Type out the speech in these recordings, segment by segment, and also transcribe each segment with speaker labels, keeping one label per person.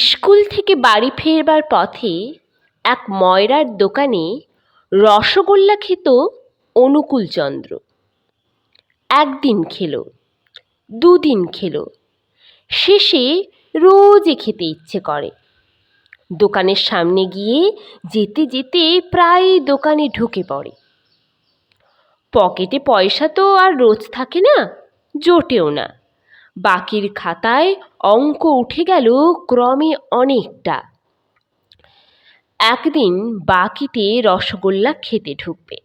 Speaker 1: School থেকে বাড়ি ফেরবার পথে এক ময়রার দোকানে রসগোল্লা খেত অনুকূলচন্দ্র। একদিন খেলো, দুদিন খেলো, শেষে রোজই খেতে ইচ্ছে করে। দোকানের সামনে গিয়ে যেতে যেতে প্রায় দোকানে ঢুকে পড়ে। পকেটে পয়সা তো আর রোজ থাকে না, জোটেও না। বাকির খাতায় অঙ্ক উঠে গেল ক্রমে অনেকটা। একদিন বাকিতে রসগোল্লা খেতে ঢুকবে।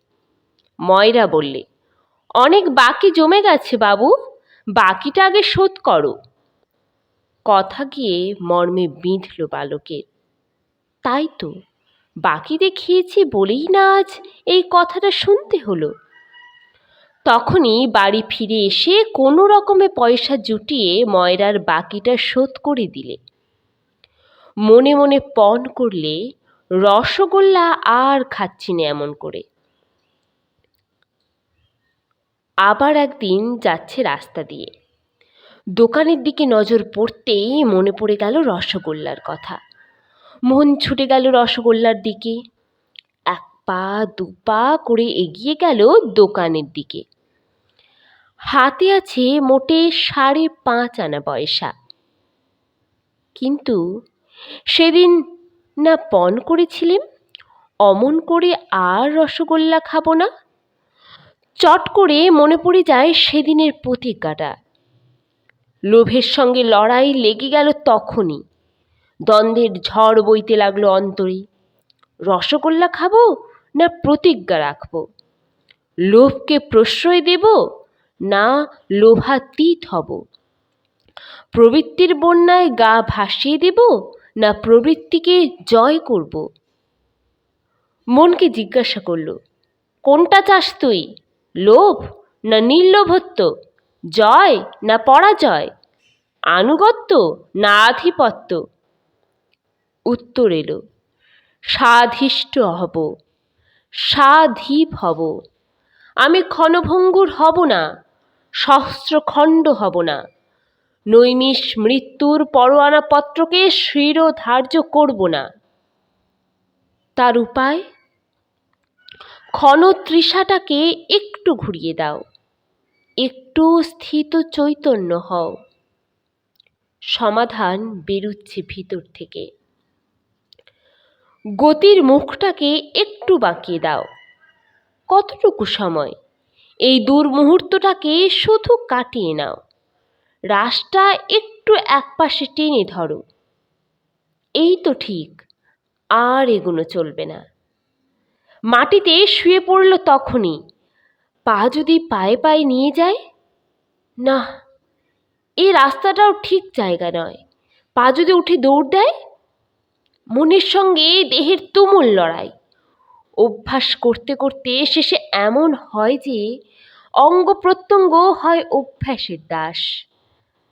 Speaker 1: ময়রা বললে, অনেক বাকি জমে গেছে বাবু, বাকিটা আগে শোধ করো। কথা গিয়ে মর্মে বিঁধল বালকের। তাই তো, বাকি দেখিয়েছি বলেই না আজ এই কথাটা শুনতে হলো। তখনই বাড়ি ফিরে এসে কোনো রকমে পয়সা জুটিয়ে ময়রার বাকিটা শোধ করে দিলে। মনে মনে পণ করলে, রসগোল্লা আর খাচ্ছি না এমন করে। আবার একদিন যাচ্ছে রাস্তা দিয়ে, দোকানের দিকে নজর পড়তেই মনে পড়ে গেল রসগোল্লার কথা। মন ছুটে গেল রসগোল্লার দিকে। এক পা দু পা করে এগিয়ে গেল দোকানের দিকে। হাতে আছে মোটে 5.5 আনা পয়সা। কিন্তু সেদিন না পণ করেছিলেম অমন করে আর রসগোল্লা খাবো না। চট করে মনে পড়ে যায় সেদিনের প্রতিজ্ঞাটা। লোভের সঙ্গে লড়াই লেগে গেল তখনই। দ্বন্দ্বের ঝড় বইতে লাগলো অন্তরে। রসগোল্লা খাবো না প্রতিজ্ঞা রাখবো? লোভকে প্রশ্রয় দেব না লোভাতীত হব? প্রবৃত্তির বন্যায় গা ভাসিয়ে দেব না প্রবৃত্তিকে জয় করব? মনকে জিজ্ঞাসা করল, কোনটা চাস তুই? লোভ না নির্লোভত্ব? জয় না পরাজয়? আনুগত্য না আধিপত্য? উত্তর এলো, সাধিষ্ঠ হব, সাধীপ হব। আমি ক্ষণভঙ্গুর হব না, সহস্রখণ্ড হব না। নৈমিষ মৃত্যুর পরোয়ানা পত্রকে শিরোধার্য করব না। তার উপায়? ক্ষণ তৃষাটাকে একটু ঘুরিয়ে দাও, একটু স্থিত চৈতন্য হও। সমাধান বেরুচ্ছে ভিতর থেকে। গতির মুখটাকে একটু বাঁকিয়ে দাও। কতটুকু সময়? এই দুর্মুহূর্তটাকে শুধু কাটিয়ে নাও। রাশটা একটু একপাশে টেনে ধরো। এই তো ঠিক, আর এগুলো চলবে না। মাটিতে শুয়ে পড়ল তখনই। পা যদি পায়ে পায়ে নিয়ে যায়? না, এই রাস্তাটাও ঠিক জায়গা নয়। পা যদি উঠে দৌড় দেয়? মনের সঙ্গে দেহের তুমুল লড়াই। অভ্যাস করতে করতে শেষে এমন হয় যে অঙ্গ প্রত্যঙ্গ হয় অভ্যাসের দাস।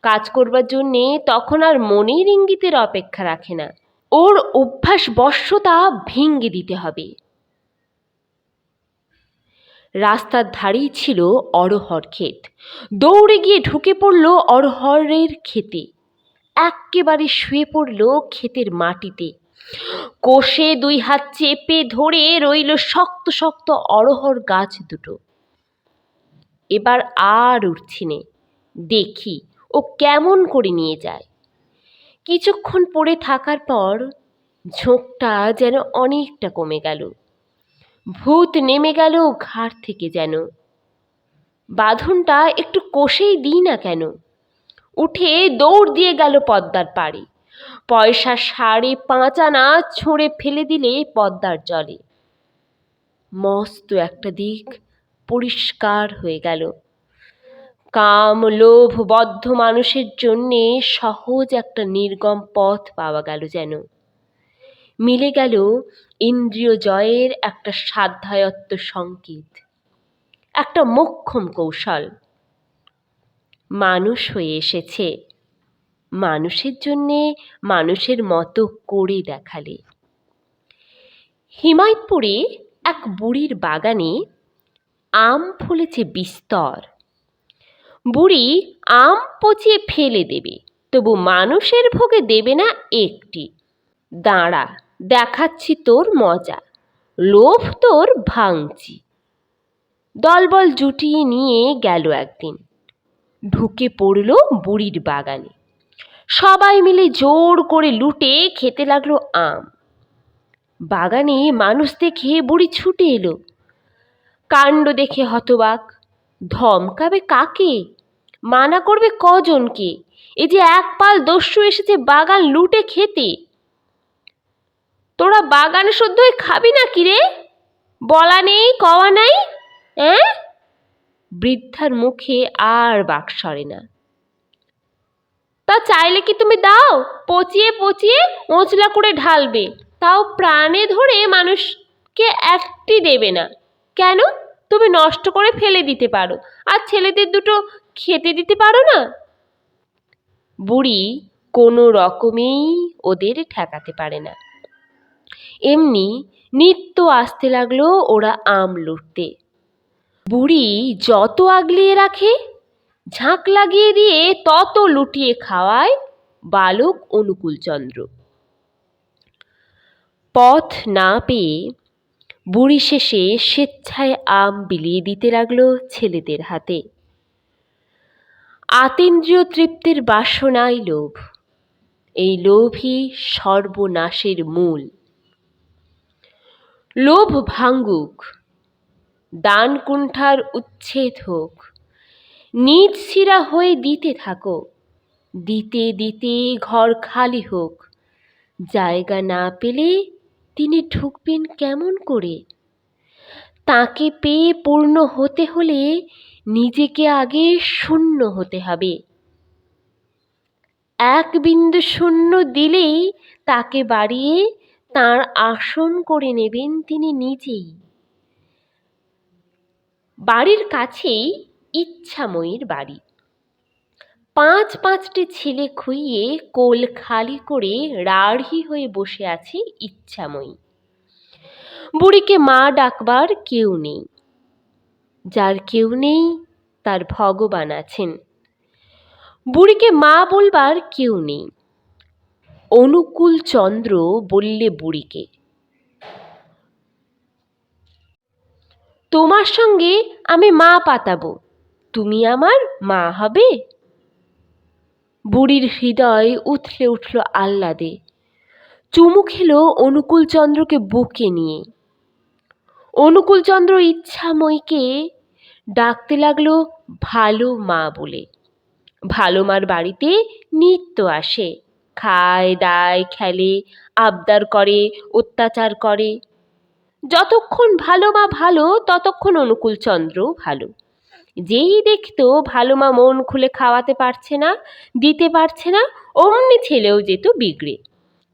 Speaker 1: কাজ করবার জন্যে তখন আর মনের ইঙ্গিতের অপেক্ষা রাখে না। ওর অভ্যাস বশ্যতা ভেঙে দিতে হবে। রাস্তার ধারেই ছিল অরহর ক্ষেত। দৌড়ে গিয়ে ঢুকে পড়ল অরহরের ক্ষেতে। এক্কেবারে শুয়ে পড়ল ক্ষেতের মাটিতে। কোষে 2 হাত চেপে ধরে রইল শক্ত শক্ত অরহর গাছ দুটো। এবার আর উঠছি নে, দেখি ও কেমন করে নিয়ে যায়। কিছুক্ষণ পড়ে থাকার পর ঝোঁকটা যেন অনেকটা কমে গেল। ভূত নেমে গেল ঘাড় থেকে যেন। বাঁধনটা একটু কষেই দিই না কেন? উঠে দৌড় দিয়ে গেল পদ্মার পাড়ে। পয়সা 5.5 আনা ছুঁড়ে ফেলে দিলে পদ্মার জলে। মস্ত একটা দিক পরিষ্কার হয়ে গেল। কাম লোভ বদ্ধ মানুষের জন্যে সহজ একটা নির্গম পথ পাওয়া গেল যেন। মিলে গেল ইন্দ্রিয় জয়ের একটা সাধ্যায়ত্ত সংকেত, একটা মোক্ষম কৌশল। মানুষ হয়ে এসেছে, মানুষের জন্যে মানুষের মতো করে দেখালে। হিমায়তপুরে এক বুড়ির বাগানে আম ফলেছে বিস্তর। বুড়ি আম পচিয়ে ফেলে দেবে, তবু মানুষের ভোগে দেবে না একটি। দাঁড়া, দেখাচ্ছি তোর মজা, লোভ তোর ভাঙছি। দলবল জুটিয়ে নিয়ে গেল একদিন, ঢুকে পড়ল বুড়ির বাগানে। সবাই মিলে জোর করে লুটে খেতে লাগলো আম। বাগানে মানুষ দেখে বুড়ি ছুটে এলো। কাণ্ড দেখে হতবাক, ধমকাবে কাকে, মানা করবে কজনকে? এই যে এক পাল দস্যু এসেছে বাগান লুটে খেতে। তোরা বাগানে শুদ্ধই খাবি না কি রে? বলা নেই, কওয়া নাই? বৃদ্ধার মুখে আর বাক সরে না। তা চাইলে কি তুমি দাও, পচিয়ে পচিয়ে ওঁচলা করে ঢালবে, তাও প্রাণে ধরে মানুষকে একটি দেবে না। কেন? তুমি নষ্ট করে ফেলে দিতে পারো, আর ছেলেদের দুটো খেতে দিতে পারো না। বুড়ি কোনো রকমেই ওদের ঠেকাতে পারে না। এমনি নিত্য আসতে লাগলো ওরা আম লুটতে। বুড়ি যত আগলিয়ে রাখে, ঝাঁক লাগিয়ে দিয়ে তত লুটিয়ে খাওয়ায় বালক অনুকূলচন্দ্র। পথ না পেয়ে বুড়ি শেষে স্বেচ্ছায় আম বিলিয়ে দিতে লাগলো ছেলেদের হাতে। আতীন্দ্রিয় তৃপ্তির বাসনাই লোভ, এই লোভই সর্বনাশের মূল। লোভ ভাঙ্গুক, দান কুণ্ঠার উচ্ছেদ হোক, নিজ শিরা হয়ে দিতে থাকো। দিতে দিতে ঘর খালি হোক, জায়গা না পেলে তিনি ঢুকবেন কেমন করে? তাকে পেয়ে পূর্ণ হতে হলে নিজেকে আগে শূন্য হতে হবে। এক বিন্দু শূন্য দিলেই তাকে বাড়িয়ে তাঁর আসন করে নেবেন তিনি নিজেই। বাড়ির কাছেই ইচ্ছাময়ীর বাড়ি। ৫-৫টি ছেলে খুইয়ে কোল খালি করে রাড়ি হয়ে বসে আছে ইচ্ছাময়ী। বুড়িকে মা ডাকবার কেউ নেই। যার কেউ নেই তার ভগবান আছেন। বুড়িকে মা বলবার কেউ নেই। অনুকূলচন্দ্র বললে বুড়িকে, তোমার সঙ্গে আমি মা পাতাবো, তুমি আমার মা হবে। বুড়ির হৃদয় উথলে উঠল আহ্লাদে, চুমু খেলো অনুকূলচন্দ্রকে বুকে নিয়ে। অনুকূলচন্দ্র ইচ্ছাময়ীকে ডাকতে লাগলো ভালো মা বলে। ভালো মার বাড়িতে নিত্য আসে, খায় দায়, খেলে, আবদার করে, অত্যাচার করে। যতক্ষণ ভালো মা ভালো, ততক্ষণ অনুকূলচন্দ্র ভালো। যেই দেখতো ভালো মা মন খুলে খাওয়াতে পারছে না, দিতে পারছে না, অমনি ছেলেও যেত বিগড়ে।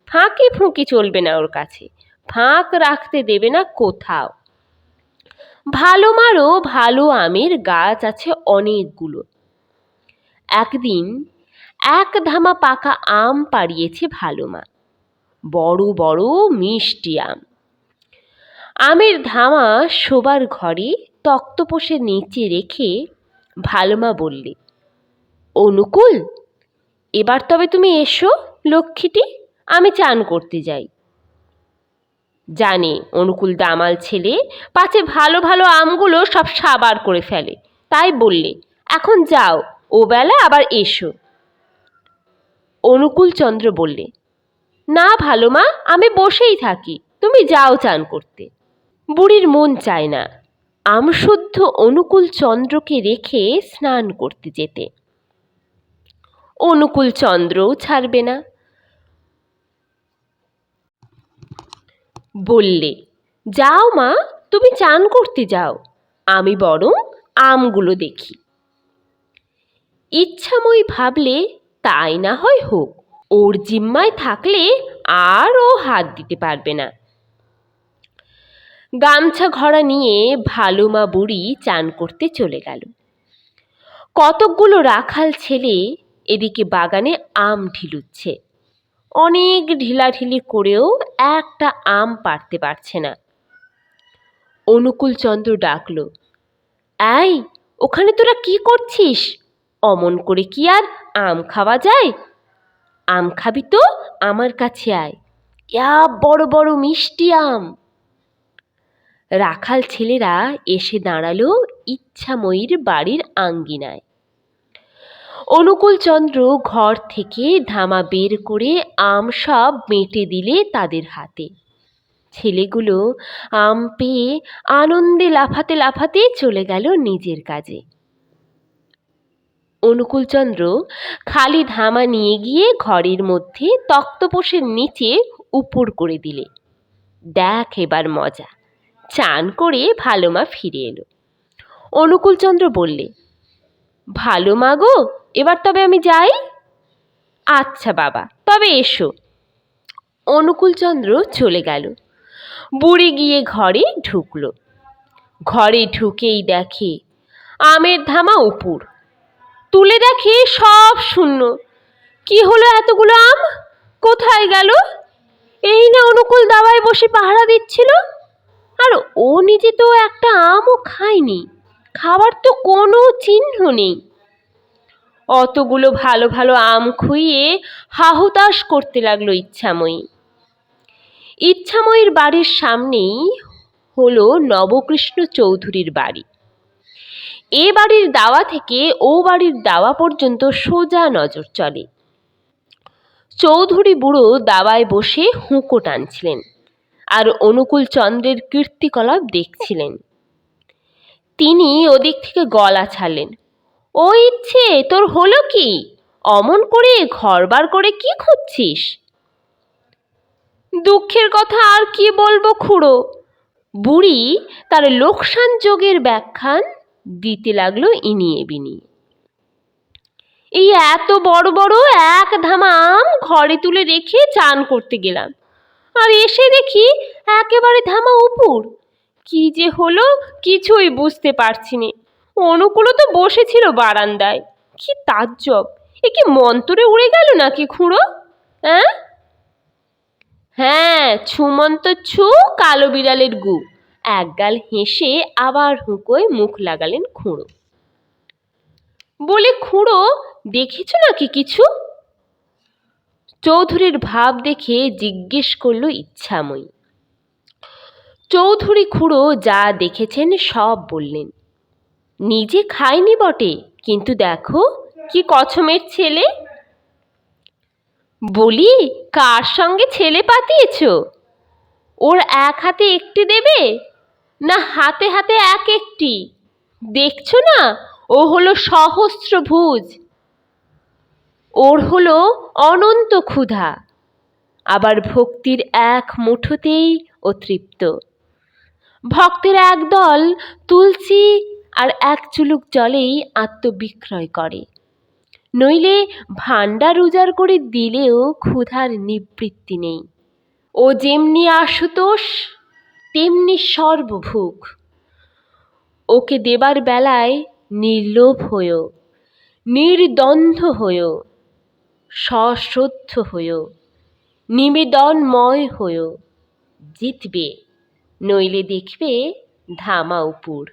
Speaker 1: ফাঁকি ফুঁকি চলবে না ওর কাছে, ফাঁক রাখতে দেবে না কোথাও। ভালো মারও ভালো আমের গাছ আছে অনেকগুলো। একদিন এক ধামা পাকা আম পাড়িয়েছে ভালো মা, বড় বড় মিষ্টি আম। আমের ধামা শোবার ঘরে তক্তপোষের নিচে রেখে ভালো মা বললে, অনুকূল, এবার তবে তুমি এসো লক্ষ্মীটি, আমি চান করতে যাই। জানে অনুকূল দামাল ছেলে, পাছে ভালো ভালো আমগুলো সব সাবার করে ফেলে, তাই বললে, এখন যাও, ও বেলা আবার এসো। অনুকূলচন্দ্র বললে, না ভালো মা, আমি বসেই থাকি, তুমি যাও চান করতে। বুড়ির মন চায় না আমশুদ্ধ অনুকূলচন্দ্রকে রেখে স্নান করতে যেতে। অনুকূলচন্দ্রও ছাড়বে না, বললে, যাও মা, তুমি চান করতে যাও, আমি বরং আমগুলো দেখি। ইচ্ছাময়ী ভাবলে, তাই না হয় হোক, ওর জিম্মায় থাকলে আর ও হাত দিতে পারবে না। গামছা ঘড়া নিয়ে ভালো মা বুড়ি চান করতে চলে গেল। কতকগুলো রাখাল ছেলে এদিকে বাগানে আম ঢিলুচ্ছে। অনেক ঢিলাঢিলি করেও একটা আম পারতে পারছে না। অনুকূলচন্দ্র ডাকলো, এই, ওখানে তোরা কি করছিস? অমন করে কি আর আম খাওয়া যায়? আম খাবি তো আমার কাছে আয়, ইয়া বড় বড় মিষ্টি আম। রাখাল ছেলেরা এসে দাঁড়ালো ইচ্ছাময়ীর বাড়ির আঙ্গিনায়। অনুকূলচন্দ্র ঘর থেকে ধামা বের করে আম সব মেটে দিলে তাদের হাতে। ছেলেগুলো আম পেয়ে আনন্দে লাফাতে লাফাতে চলে গেল নিজের কাজে। অনুকূলচন্দ্র খালি ধামা নিয়ে গিয়ে ঘরের মধ্যে তক্তপোষের নিচে উপর করে দিলে। দেখ এবার মজা। চান করে ভালো মা ফিরে এলো। অনুকূলচন্দ্র বললে, ভালো মা গো, এবার তবে আমি যাই? আচ্ছা বাবা, তবে এসো। অনুকূলচন্দ্র চলে গেল। বুড়ি গিয়ে ঘরে ঢুকলো। ঘরে ঢুকেই দেখে আমের ধামা উপর, তুলে দেখে সব শূন্য। কি হলো এতগুলো আম? কোথায় গেল? এই না অনুকূল দাওয়ায় বসে পাহারা দিচ্ছিল, আর ও নিজে তো একটা আমও খায়নি, খাবার তো কোনো চিহ্ন নেই। অতগুলো ভালো ভালো আম খুইয়ে হাহুতাশ করতে লাগলো ইচ্ছাময়ী। ইচ্ছাময়ীর বাড়ির সামনেই হলো নবকৃষ্ণ চৌধুরীর বাড়ি। এ বাড়ির দাওয়া থেকে ও বাড়ির দাওয়া পর্যন্ত সোজা নজর চলে। চৌধুরী বুড়ো দাওয়ায় বসে হুঁকো টানছিলেন আর অনুকূলচন্দ্রের কীর্তিকলাপ দেখছিলেন। তিনি ওদিক থেকে গলা ছাড়লেন, ও ইচ্ছে, তোর হলো কি? অমন করে ঘরবার করে কি খুঁজছিস? দুঃখের কথা আর কি বলবো খুড়ো। বুড়ি তার লোকসান যোগের ব্যাখ্যান দিতে লাগলো ইনিয়ে বিনিয়ে। এই এত বড় বড় এক ধামা আম ঘরে তুলে রেখে চান করতে গেলাম, আর এসে দেখি একেবারে ধামা উপর। কি যে হলো কিছুই বুঝতে পারছি নে। অনুকূলও তো বসেছিল বারান্দায়। কি তাজ্জব! এ কি মন্তরে উড়ে গেল নাকি খুড়ো? হ্যাঁ, ছুমন্ত ছু, কালো বিড়ালের গু। একগাল হেসে আবার হুঁকোয় মুখ লাগালেন খুড়ো। বলে, খুড়ো দেখেছ নাকি কিছু? চৌধুরীর ভাব দেখে জিজ্ঞেস করলো ইচ্ছাময়ী। চৌধুরী খুড়ো যা দেখেছেন সব বললেন। নিজে খায়নি বটে, কিন্তু দেখো কি কছমের ছেলে। বলি, কার সঙ্গে ছেলে পাতিয়েছ? ওর এক হাতে একটি দেবে, না হাতে হাতে এক একটি? দেখছো না, ও হলো সহস্রভুজ, ওর হলো অনন্ত ক্ষুধা, আবার ভক্তির এক মুঠোতেই ও তৃপ্ত। ভক্তের একদল তুলসী আর এক চুলুক জলেই আত্মবিক্রয় করে, নইলে ভাণ্ডার উজাড় করে দিলেও ক্ষুধার নিবৃত্তি নেই। ও যেমনি আশুতোষ তেমনি সর্বভুক। ওকে দেবার বেলায় নির্লোভ হয়েও, নির্দ্বন্দ্ব হয়েও, সশ্রদ্ধ হয়েও, নিবেদনময় হয়েও জিতবে, নইলে দেখবে ধামা উপর।